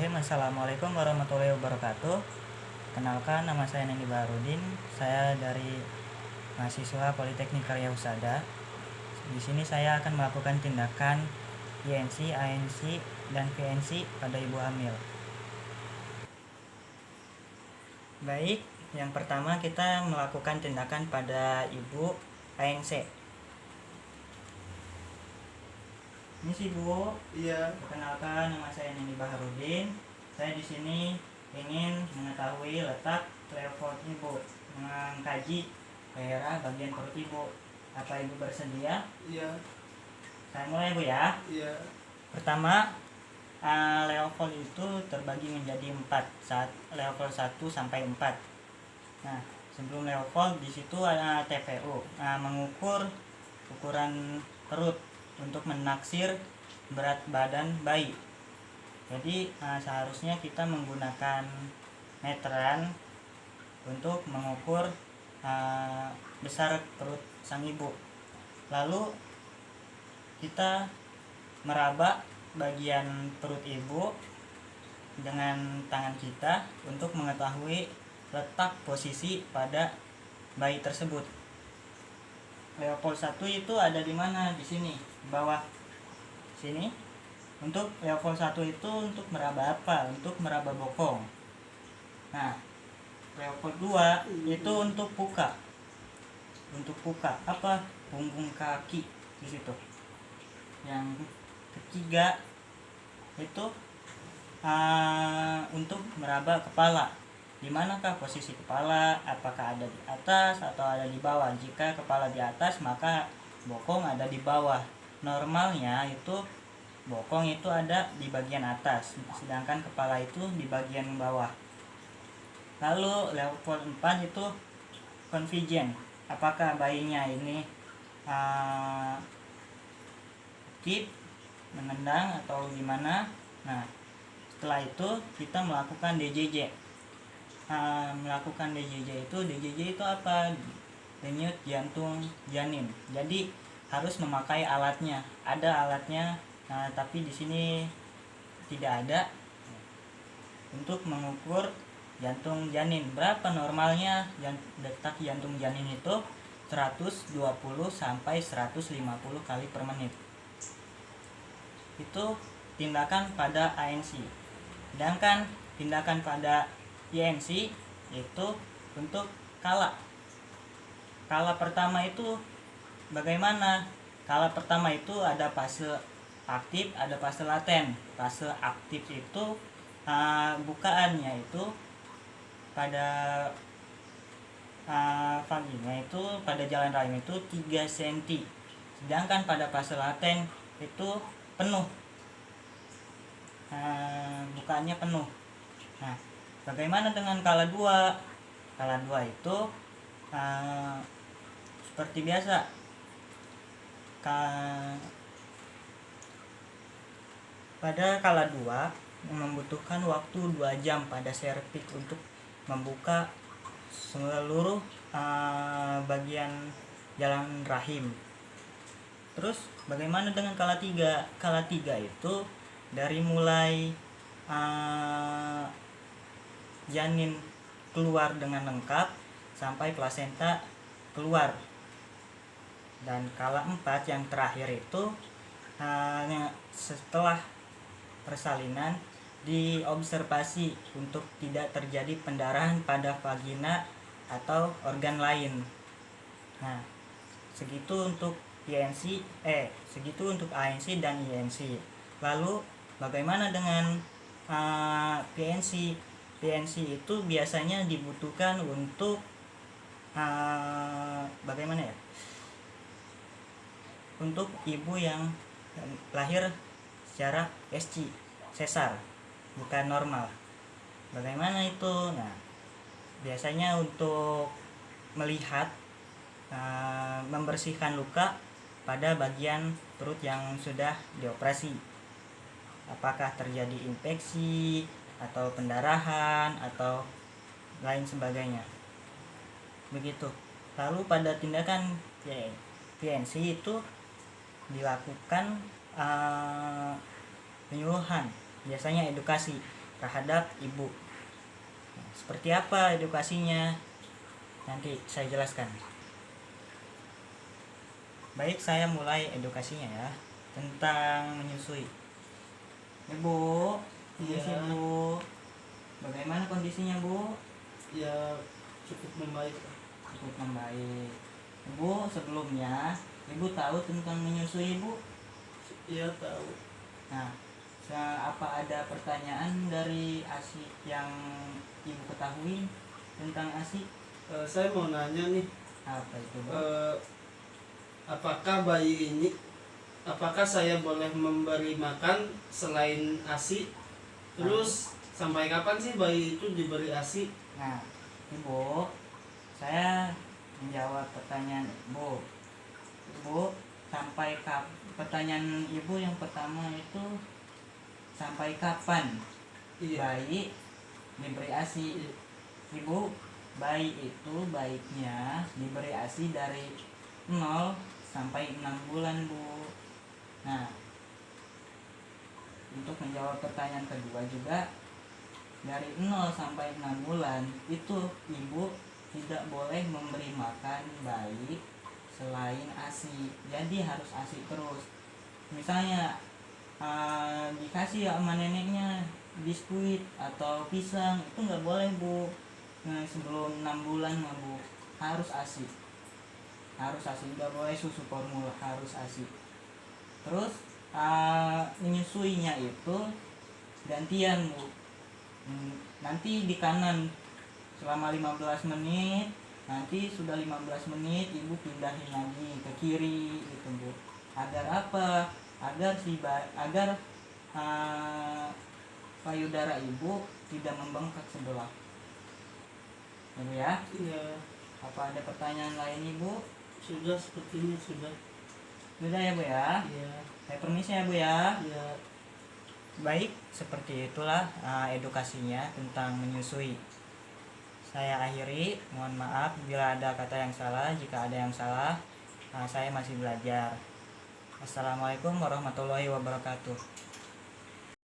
Assalamualaikum warahmatullahi wabarakatuh. Kenalkan, nama saya Neni Baharudin. Saya dari mahasiswa Politeknik Karya Husada. Di sini saya akan melakukan tindakan INC, ANC, dan VNC pada ibu hamil. Baik, yang pertama kita melakukan tindakan pada ibu ANC. Ini sih Bu. Iya. Perkenalkan, nama saya Neni Baharudin. Saya di sini ingin mengetahui letak level ibu, mengkaji daerah bagian perut ibu. Apa ibu bersedia? Iya. Saya mulai Bu ya. Iya. Pertama, level itu terbagi menjadi 4, saat level 1 sampai 4. Nah, sebelum level di situ ada TPU, mengukur ukuran perut untuk menaksir berat badan bayi. Jadi seharusnya kita menggunakan meteran untuk mengukur besar perut sang ibu. Lalu kita meraba bagian perut ibu dengan tangan kita untuk mengetahui letak posisi pada bayi tersebut. Level 1 itu ada di mana? Di sini, di bawah sini. Untuk level 1 itu untuk meraba apa? Untuk meraba bokong. Nah, level 2 itu untuk puka. Untuk puka apa? Punggung kaki di situ. Yang ketiga itu untuk meraba kepala. Di manakah posisi kepala? Apakah ada di atas atau ada di bawah? Jika kepala di atas, maka bokong ada di bawah. Normalnya itu bokong itu ada di bagian atas, sedangkan kepala itu di bagian bawah. Lalu level 4 itu convergent. Apakah bayinya ini aktif, menendang atau gimana? Nah, setelah itu kita melakukan DJJ. Melakukan DJJ itu apa? Denyut jantung janin. Jadi harus memakai alatnya. Ada alatnya, tapi di sini tidak ada untuk mengukur jantung janin. Berapa normalnya detak jantung janin itu? 120 sampai 150 kali per menit. Itu tindakan pada ANC. Sedangkan tindakan pada INC itu untuk kala. Kala pertama itu bagaimana? Kala pertama itu ada fase aktif, ada fase laten. Fase aktif itu bukaannya itu pada vagina itu, pada jalan rahim itu 3 cm. Sedangkan pada fase laten itu penuh. Bukaannya penuh. Nah, bagaimana dengan kala 2? Kala 2 itu seperti biasa. Pada kala 2 membutuhkan waktu 2 jam pada serviks untuk membuka seluruh bagian jalan rahim. Terus bagaimana dengan kala 3? Kala 3 itu dari mulai janin keluar dengan lengkap sampai plasenta keluar. Dan kala 4 yang terakhir itu setelah persalinan diobservasi untuk tidak terjadi pendarahan pada vagina atau organ lain. Nah, segitu untuk segitu untuk ANC dan INC. Lalu bagaimana dengan PNC? PNC itu biasanya dibutuhkan untuk bagaimana ya? Untuk ibu yang lahir secara SC, sesar, bukan normal. Bagaimana itu? Nah, biasanya untuk melihat membersihkan luka pada bagian perut yang sudah dioperasi. Apakah terjadi infeksi atau pendarahan atau lain sebagainya. Begitu. Lalu pada tindakan PNC itu dilakukan penyuluhan, biasanya edukasi. terhadap ibu. Nah, seperti apa edukasinya? Nanti saya jelaskan. Baik, saya mulai edukasinya ya, tentang menyusui. Ibu, kondisi Iya. Bu, bagaimana kondisinya Bu? Ya, cukup membaik. Cukup membaik. Ibu, sebelumnya Ibu tahu tentang menyusui Bu? Iya, tahu. Nah, apa ada pertanyaan dari ASI yang Ibu ketahui tentang ASI? Saya mau nanya nih, Apa itu Bu? apakah apakah saya boleh memberi makan selain ASI? Terus sampai kapan sih bayi itu diberi ASI? Nah, Ibu, saya menjawab pertanyaan Ibu. Ibu, pertanyaan Ibu yang pertama itu sampai kapan Iya. bayi diberi ASI? Iya. Ibu, bayi itu baiknya diberi ASI dari 0 sampai 6 bulan Bu. Nah, untuk menjawab pertanyaan kedua juga, dari 0 sampai 6 bulan itu ibu tidak boleh memberi makan bayi selain ASI. Jadi harus ASI terus. Misalnya dikasih sama neneknya biskuit atau pisang, itu nggak boleh Bu. Nah, sebelum 6 bulan mah Bu harus ASI. Harus ASI, nggak boleh susu formula, harus ASI. Terus menyusuinya itu gantian Bu. Nanti di kanan selama 15 menit, nanti sudah 15 menit ibu pindahin lagi ke kiri gitu Bu. Agar apa? Agar payudara ibu tidak membengkak sebelah. Ibu ya. Iya. Apa ada pertanyaan lain Ibu? Sudah, sepertinya sudah. Sudah ya Bu ya. Iya. Saya permisi ya Bu ya. Iya. Baik, seperti itulah edukasinya tentang menyusui. Saya akhiri, mohon maaf bila ada kata yang salah. Jika ada yang salah, saya masih belajar. Assalamualaikum warahmatullahi wabarakatuh.